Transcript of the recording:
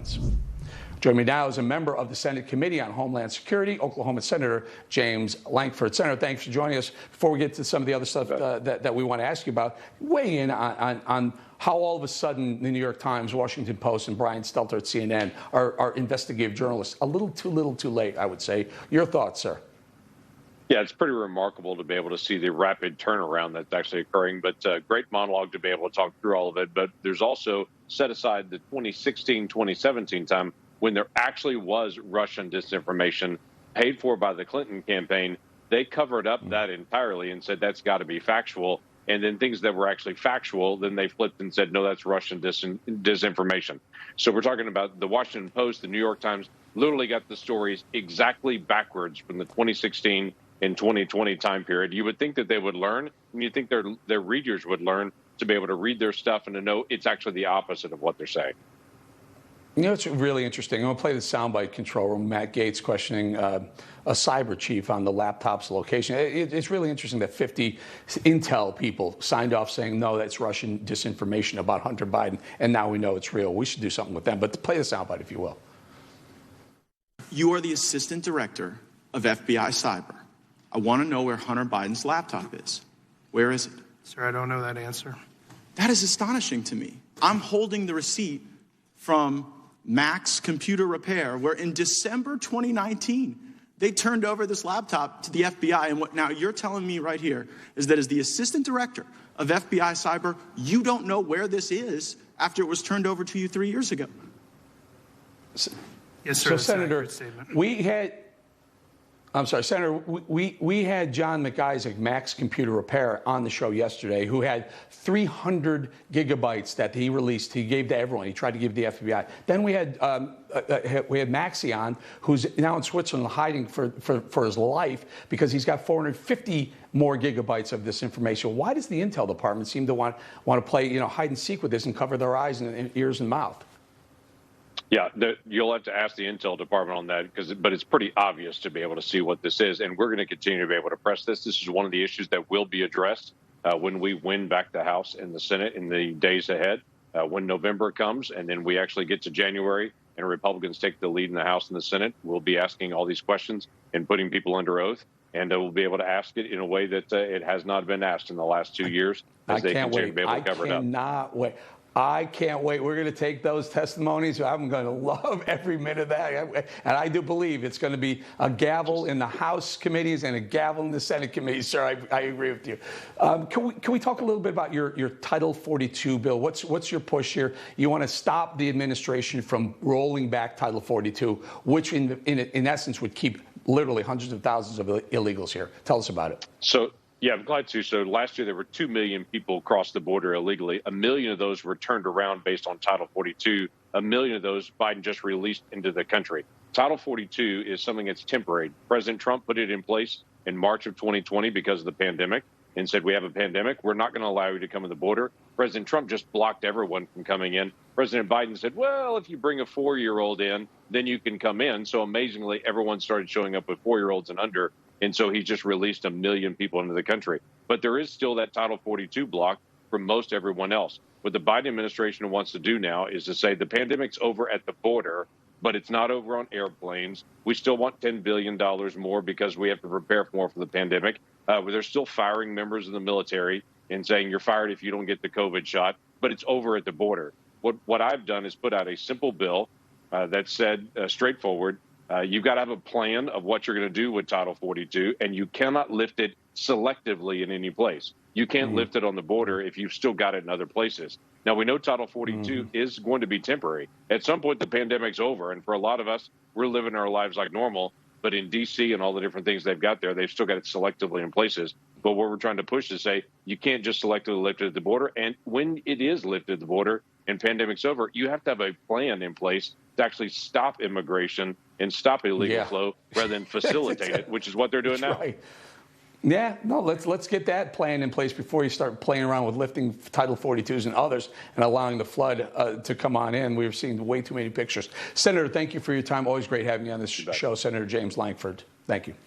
Bidens. Joining me now is a member of the Senate Committee on Homeland Security, Oklahoma Senator James Lankford. Senator, thanks for joining us. Before we get to some of the other stuff that we want to ask you about, weigh in on how all of a sudden the New York Times, Washington Post, and Brian Stelter at CNN are investigative journalists. A little too late, I would say. Your thoughts, sir? Yeah, it's pretty remarkable to be able to see the rapid turnaround that's actually occurring, but great monologue to be able to talk through all of it. But there's also set aside the 2016-2017 time when there actually was Russian disinformation paid for by the Clinton campaign. They covered up that entirely and said that's got to be factual. And then things that were actually factual, then they flipped and said, no, that's Russian disinformation. So we're talking about the Washington Post, the New York Times, literally got the stories exactly backwards from the 2016 and 2020 time period. You would think that they would learn, and you think their readers would learn to be able to read their stuff and to know it's actually the opposite of what they're saying. You know, it's really interesting. I'm going to play the soundbite control room. Matt Gaetz questioning a cyber chief on the laptop's location. It's really interesting that 50 intel people signed off saying, no, that's Russian disinformation about Hunter Biden, and now we know it's real. We should do something with them. But play the soundbite, if you will. You are the assistant director of FBI Cyber. I want to know where Hunter Biden's laptop is. Where is it? Sir, I don't know that answer. That is astonishing to me. I'm holding the receipt from Max Computer Repair, where in December 2019, they turned over this laptop to the FBI. And what now you're telling me right here is that as the assistant director of FBI Cyber, you don't know where this is after it was turned over to you 3 years ago. Yes, sir. So, Senator, Senator, we had John McIsaac, Max Computer Repair, on the show yesterday, who had 300 gigabytes that he released. He gave to everyone. He tried to give to the FBI. Then we had Maxi on, who's now in Switzerland hiding for his life because he's got 450 more gigabytes of this information. Why does the Intel department seem to want to play, hide and seek with this and cover their eyes and ears and mouth? Yeah, you'll have to ask the Intel department on that, but it's pretty obvious to be able to see what this is, and we're going to continue to be able to press this. This is one of the issues that will be addressed when we win back the House and the Senate in the days ahead, when November comes, and then we actually get to January and Republicans take the lead in the House and the Senate. We'll be asking all these questions and putting people under oath, and we'll be able to ask it in a way that it has not been asked in the last 2 years as they continue to be able to cover it up. I cannot wait. I can't wait. We're going to take those testimonies. I'm going to love every minute of that. And I do believe it's going to be a gavel in the House committees and a gavel in the Senate committees, sir. I agree with you. Can we talk a little bit about your Title 42 bill? What's your push here? You want to stop the administration from rolling back Title 42, which in essence would keep literally hundreds of thousands of illegals here. Tell us about it. Yeah, I'm glad to. So last year, there were 2 million people crossed the border illegally. 1 million of those were turned around based on Title 42. 1 million of those Biden just released into the country. Title 42 is something that's temporary. President Trump put it in place in March of 2020 because of the pandemic and said, we have a pandemic. We're not going to allow you to come to the border. President Trump just blocked everyone from coming in. President Biden said, well, if you bring a 4-year-old in, then you can come in. So amazingly, everyone started showing up with 4-year-olds and under. And so he just released 1 million people into the country. But there is still that Title 42 block from most everyone else. What the Biden administration wants to do now is to say the pandemic's over at the border, but it's not over on airplanes. We still want $10 billion more because we have to prepare more for the pandemic. They're still firing members of the military and saying you're fired if you don't get the COVID shot, but it's over at the border. What I've done is put out a simple bill that said straightforward, you've got to have a plan of what you're going to do with Title 42, and you cannot lift it selectively in any place. You can't lift it on the border if you've still got it in other places. Now, we know Title 42 is going to be temporary. At some point, the pandemic's over, and for a lot of us, we're living our lives like normal. But in D.C. and all the different things they've got there, they've still got it selectively in places. But what we're trying to push is say you can't just selectively lift it at the border. And when it is lifted at the border and pandemic's over, you have to have a plan in place to actually stop immigration and stop illegal flow rather than facilitate it, which is what they're doing now. Right. Yeah, no, let's get that plan in place before you start playing around with lifting Title 42s and others and allowing the flood to come on in. We've seen way too many pictures. Senator, thank you for your time. Always great having you on this show, Senator James Lankford. Thank you.